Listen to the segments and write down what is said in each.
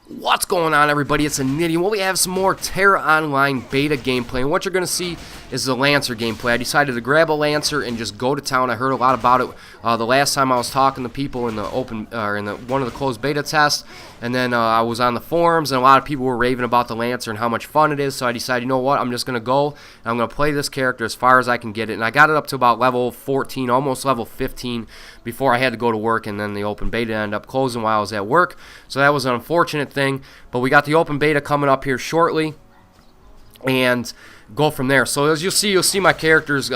What's going on, everybody? It's TheNidien. Well, we have some more TERA Online beta gameplay, and what you're going to see is the Lancer gameplay. I decided to grab a Lancer and just go to town. I heard a lot about it the last time I was talking to people in the open, or in one of the closed beta tests, and then I was on the forums, and a lot of people were raving about the Lancer and how much fun it is. So I decided, you know what? I'm just going to go and I'm going to play this character as far as I can get it, and I got it up to about level 14, almost level 15, before I had to go to work, and then the open beta ended up closing while I was at work. So that was an unfortunate thing. But we got the open beta coming up here shortly, and go from there. So as you'll see my character's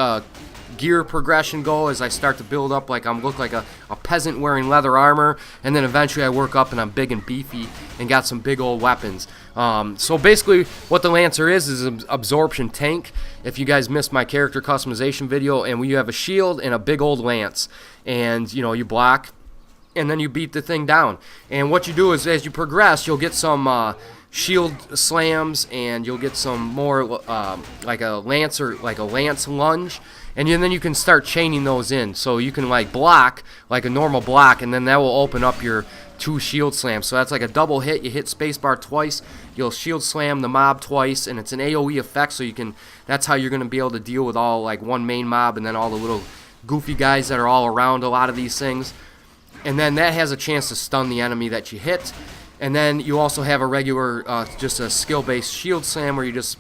gear progression go as I start to build up. Like I'm look like a peasant wearing leather armor, and then eventually I work up and I'm big and beefy and got some big old weapons. So basically what the Lancer is an absorption tank. If you guys missed my character customization video, and you have a shield and a big old lance, and you block, and then you beat the thing down. And what you do is, as you progress, you'll get some shield slams, and you'll get some more like a lance lunge, and then you can start chaining those in. So you can like block like a normal block, and then that will open up your 2 shield slams. So that's like a double hit. You hit spacebar twice, you'll shield slam the mob twice, and it's an AoE effect. So that's how you're gonna be able to deal with all like one main mob, and then all the little goofy guys that are all around a lot of these things. And then that has a chance to stun the enemy that you hit. And then you also have a regular, just a skill-based shield slam where you just,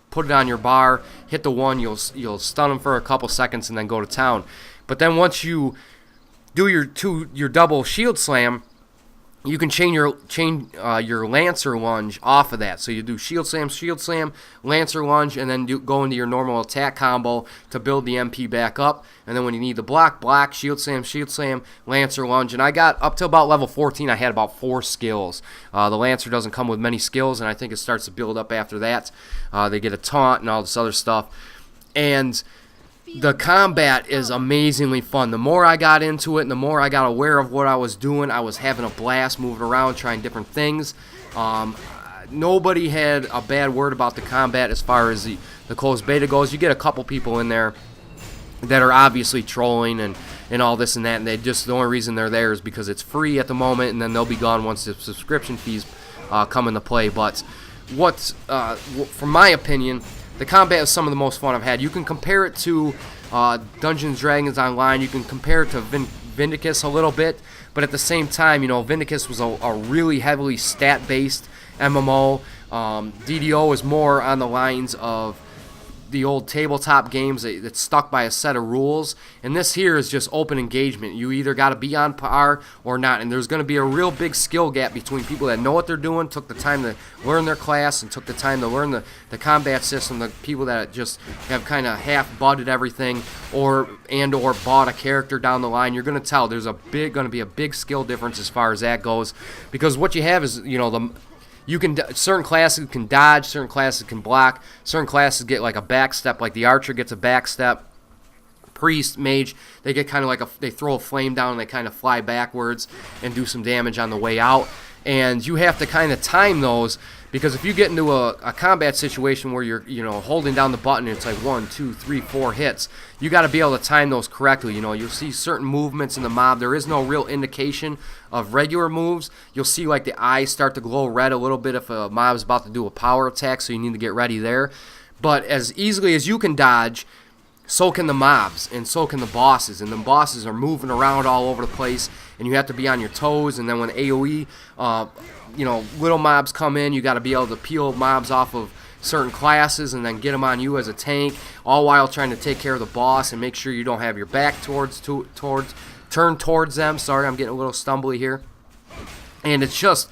put it on your bar, hit the one, you'll stun them for a couple seconds, and then go to town. But then once you do your double shield slam, you can chain your Lancer lunge off of that. So you do shield slam, Lancer lunge, and then go into your normal attack combo to build the MP back up. And then when you need the block, shield slam, Lancer lunge. And I got up to about level 14. I had about 4 skills. The Lancer doesn't come with many skills, and I think it starts to build up after that. They get a taunt and all this other stuff. And the combat is amazingly fun. The more I got into it and the more I got aware of what I was doing, I was having a blast moving around, trying different things. Nobody had a bad word about the combat as far as the closed beta goes. You get a couple people in there that are obviously trolling and all this and that, and the only reason they're there is because it's free at the moment, and then they'll be gone once the subscription fees come into play. But from my opinion, the combat is some of the most fun I've had. You can compare it to Dungeons & Dragons Online. You can compare it to Vindicus a little bit. But at the same time, Vindicus was a really heavily stat-based MMO. DDO is more on the lines of the old tabletop games that's stuck by a set of rules. And this here is just open engagement. You either got to be on par or not. And there's going to be a real big skill gap between people that know what they're doing, took the time to learn their class, and took the time to learn the combat system, the people that just have kind of half-butted everything or bought a character down the line. You're going to tell there's going to be a big skill difference as far as that goes. Because what you have is, certain classes can dodge, certain classes can block, certain classes get like a backstep, like the archer gets a backstep. Priest, mage, they get kind of they throw a flame down and they kind of fly backwards and do some damage on the way out. And you have to kind of time those, because if you get into a combat situation where you're holding down the button and it's like 1, 2, 3, 4 hits, you got to be able to time those correctly. You'll see certain movements in the mob. There is no real indication of regular moves. You'll see like the eyes start to glow red a little bit if a mob is about to do a power attack, so you need to get ready there. But as easily as you can dodge, so can the mobs, and so can the bosses. And the bosses are moving around all over the place, and you have to be on your toes. And then when AoE, little mobs come in, you got to be able to peel mobs off of certain classes and then get them on you as a tank, all while trying to take care of the boss and make sure you don't have your back turn towards them. Sorry, I'm getting a little stumbly here. And it's just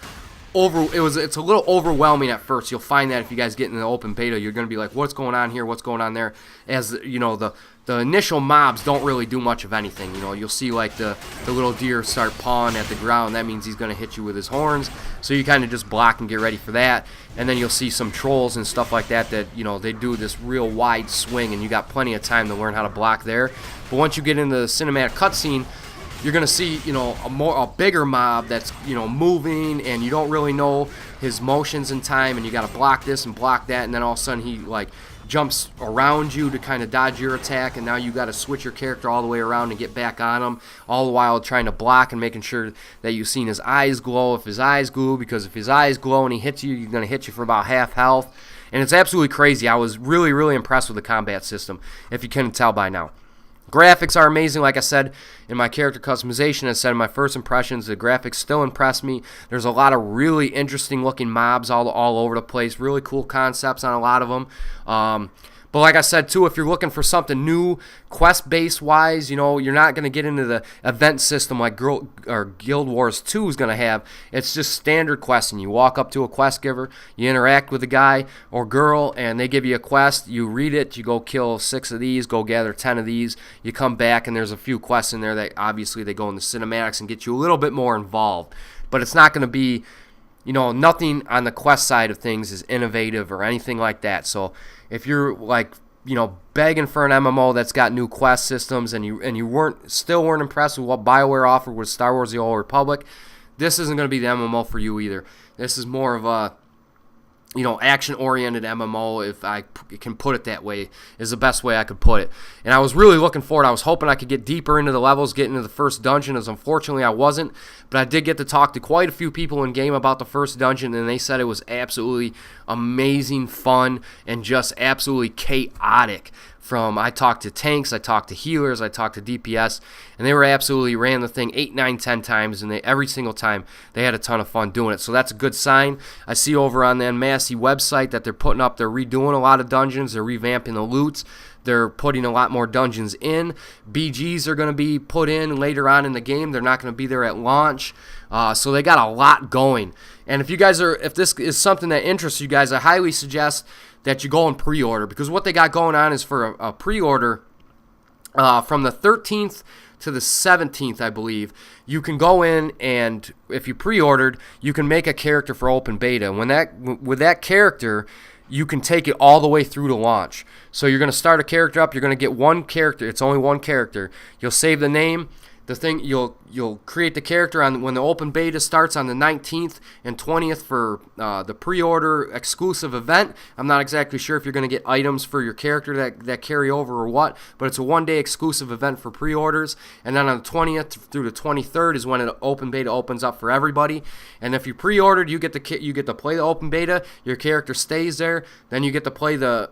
it's a little overwhelming at first. You'll find that if you guys get in the open beta, you're going to be like, what's going on here, what's going on there? As the initial mobs don't really do much of anything. You'll see like the little deer start pawing at the ground. That means he's going to hit you with his horns, so you kind of just block and get ready for that. And then you'll see some trolls and stuff like that they do this real wide swing, and you got plenty of time to learn how to block there. But once you get into the cinematic cutscene, you're going to see, a bigger mob that's, moving, and you don't really know his motions in time, and you got to block this and block that, and then all of a sudden he, jumps around you to kind of dodge your attack, and now you got to switch your character all the way around and get back on him, all the while trying to block and making sure that you've seen his eyes glow. If his eyes glow, because if his eyes glow and he hits you, you're going to hit you for about half health. And it's absolutely crazy. I was really, really impressed with the combat system, if you couldn't tell by now. Graphics are amazing, like I said in my character customization. I said in my first impressions, the graphics still impress me. There's a lot of really interesting looking mobs all over the place. Really cool concepts on a lot of them. But like I said, too, if you're looking for something new, quest-based wise, you know, you're not going to get into the event system like Guild Wars 2 is going to have. It's just standard questing. You walk up to a quest giver, you interact with a guy or girl, and they give you a quest. You read it, you go kill 6 of these, go gather 10 of these. You come back, and there's a few quests in there that obviously they go in the cinematics and get you a little bit more involved. But it's not going to be, you know, nothing on the quest side of things is innovative or anything like that. So if you're like, you know, begging for an MMO that's got new quest systems and you still weren't impressed with what BioWare offered with Star Wars: The Old Republic, this isn't going to be the MMO for you either. This is more of a, you know, action-oriented MMO, if I can put it that way, is the best way I could put it. And I was really looking forward. I was hoping I could get deeper into the levels, get into the first dungeon, as unfortunately I wasn't. But I did get to talk to quite a few people in-game about the first dungeon, and they said it was absolutely amazing fun and just absolutely chaotic. I talked to tanks, I talked to healers, I talked to DPS, and they ran the thing 8, 9, 10 times, and every single time they had a ton of fun doing it. So that's a good sign. I see over on the Massey website that they're redoing a lot of dungeons, they're revamping the loots, they're putting a lot more dungeons in. BGs are going to be put in later on in the game. They're not going to be there at launch. So they got a lot going. And if this is something that interests you guys, I highly suggest that you go and pre-order, because what they got going on is for a pre-order from the 13th to the 17th, I believe. You can go in, and if you pre-ordered, you can make a character for open beta. With that character, you can take it all the way through to launch. So you're going to start a character up. You're going to get one character. It's only one character. You'll save the name. You'll create the character when the open beta starts on the 19th and 20th for the pre-order exclusive event. I'm not exactly sure if you're going to get items for your character that carry over or what, but it's a one-day exclusive event for pre-orders. And then on the 20th through the 23rd is when an open beta opens up for everybody. And if you pre-ordered, you get to play the open beta. Your character stays there. Then you get to play the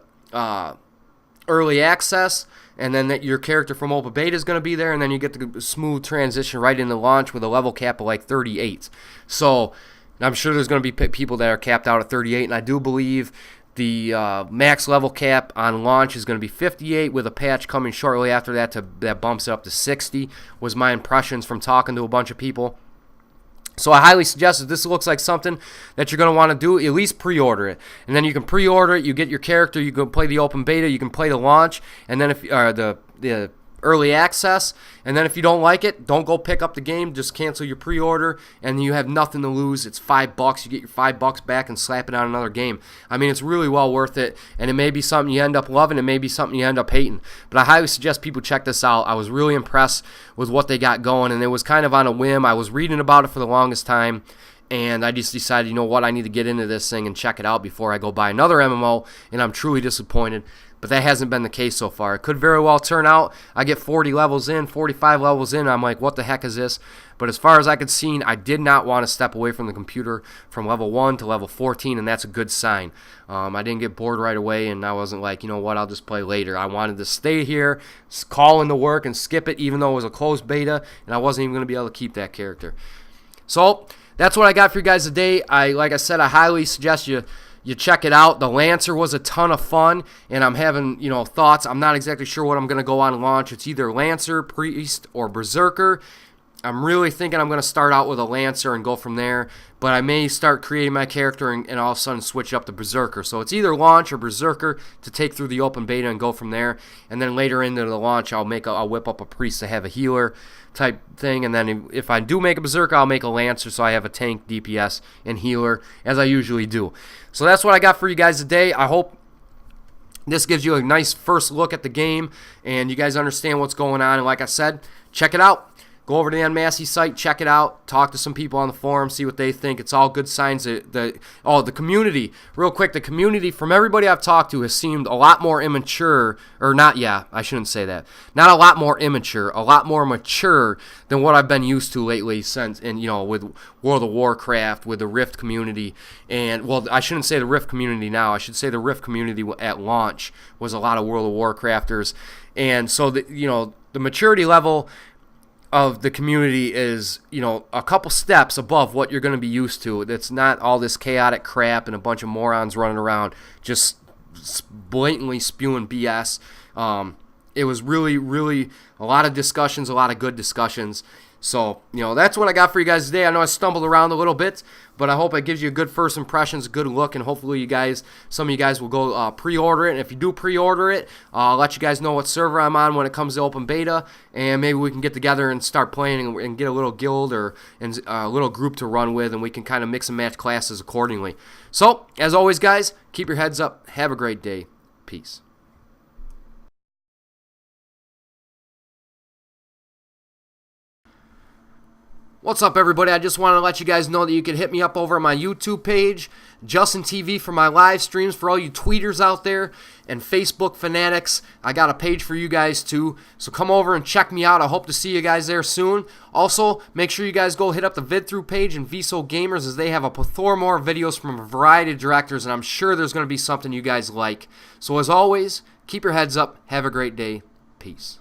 early access, and then your character from open beta is going to be there, and then you get the smooth transition right into launch with a level cap of like 38. So I'm sure there's going to be people that are capped out at 38, and I do believe the max level cap on launch is going to be 58, with a patch coming shortly after that bumps it up to 60, was my impressions from talking to a bunch of people. So I highly suggest that this looks like something that you're going to want to do, at least pre-order it. And then you can pre-order it, you get your character, you can play the open beta, you can play the launch, and then if the early access, and then if you don't like it, don't go pick up the game, just cancel your pre-order, and you have nothing to lose. It's $5, you get your $5 back and slap it on another game. I mean, it's really well worth it, and it may be something you end up loving, it may be something you end up hating, but I highly suggest people check this out. I was really impressed with what they got going, and it was kind of on a whim. I was reading about it for the longest time, and I just decided, you know what, I need to get into this thing and check it out before I go buy another MMO, and I'm truly disappointed. But that hasn't been the case so far. It could very well turn out I get 40 levels in, 45 levels in, I'm like, what the heck is this? But as far as I could see, I did not want to step away from the computer from level 1 to level 14, and that's a good sign. I didn't get bored right away, and I wasn't like, you know what, I'll just play later. I wanted to stay here, call into work, and skip it, even though it was a closed beta, and I wasn't even going to be able to keep that character. So that's what I got for you guys today. Like I said, I highly suggest you check it out. The Lancer was a ton of fun, and I'm having, thoughts. I'm not exactly sure what I'm going to go on launch. It's either Lancer, Priest, or Berserker. I'm really thinking I'm going to start out with a Lancer and go from there, but I may start creating my character and all of a sudden switch up to Berserker. So it's either launch or Berserker to take through the open beta and go from there, and then later into the launch I'll whip up a Priest to have a healer type thing, and then if I do make a Berserker, I'll make a Lancer so I have a tank, DPS, and healer, as I usually do. So that's what I got for you guys today. I hope this gives you a nice first look at the game, and you guys understand what's going on, and like I said, check it out. go over to the Massey site, check it out, talk to some people on the forum, see what they think. It's all good signs. The community, real quick, the community from everybody I've talked to has seemed a lot more immature, or not, yeah, I shouldn't say that. Not a lot more immature, a lot more mature than what I've been used to lately since, and with World of Warcraft, with the Rift community, and, well, I shouldn't say the Rift community now. I should say the Rift community at launch was a lot of World of Warcrafters, and so the maturity level of the community is, a couple steps above what you're going to be used to. It's not all this chaotic crap and a bunch of morons running around just blatantly spewing BS. It was really, really a lot of discussions, a lot of good discussions. So, that's what I got for you guys today. I know I stumbled around a little bit, but I hope it gives you a good first impressions, a good look, and hopefully some of you guys will go pre-order it. And if you do pre-order it, I'll let you guys know what server I'm on when it comes to open beta, and maybe we can get together and start playing and get a little guild or a little group to run with, and we can kind of mix and match classes accordingly. So, as always, guys, keep your heads up. Have a great day. Peace. What's up, everybody? I just want to let you guys know that you can hit me up over on my YouTube page, Justin TV for my live streams for all you tweeters out there, and Facebook fanatics. I got a page for you guys too, so come over and check me out. I hope to see you guys there soon. Also, make sure you guys go hit up the VidThrough page and VSO Gamers, as they have a plethora more videos from a variety of directors, and I'm sure there's going to be something you guys like. So as always, keep your heads up. Have a great day. Peace.